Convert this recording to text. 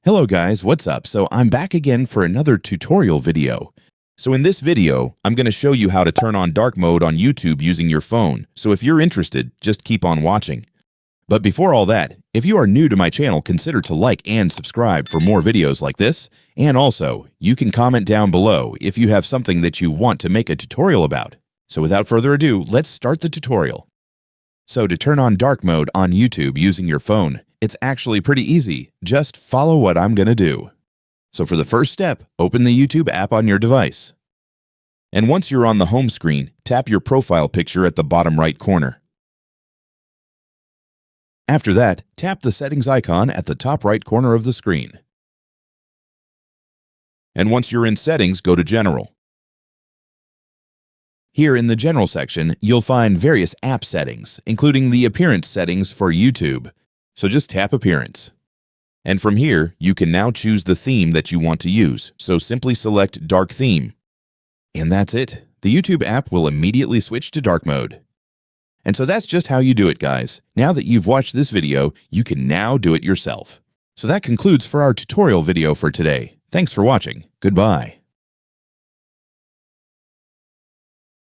Hello guys, what's up? So I'm back again for another tutorial video. So in this video, I'm going to show you how to turn on dark mode on YouTube using your phone. So if you're interested, just keep on watching. But before all that, if you are new to my channel, consider to like and subscribe for more videos like this. And also, you can comment down below if you have something that you want to make a tutorial about. So without further ado, let's start the tutorial. So to turn on dark mode on YouTube using your phone, it's actually pretty easy. Just follow what I'm going to do. So for the first step, open the YouTube app on your device. And once you're on the home screen, tap your profile picture at the bottom right corner. After that, tap the settings icon at the top right corner of the screen. And once you're in settings, go to General. Here in the General section, you'll find various app settings, including the appearance settings for YouTube. So just tap Appearance. And from here, you can now choose the theme that you want to use. So simply select Dark Theme. And that's it. The YouTube app will immediately switch to dark mode. And so that's just how you do it, guys. Now that you've watched this video, you can now do it yourself. So that concludes for our tutorial video for today. Thanks for watching. Goodbye.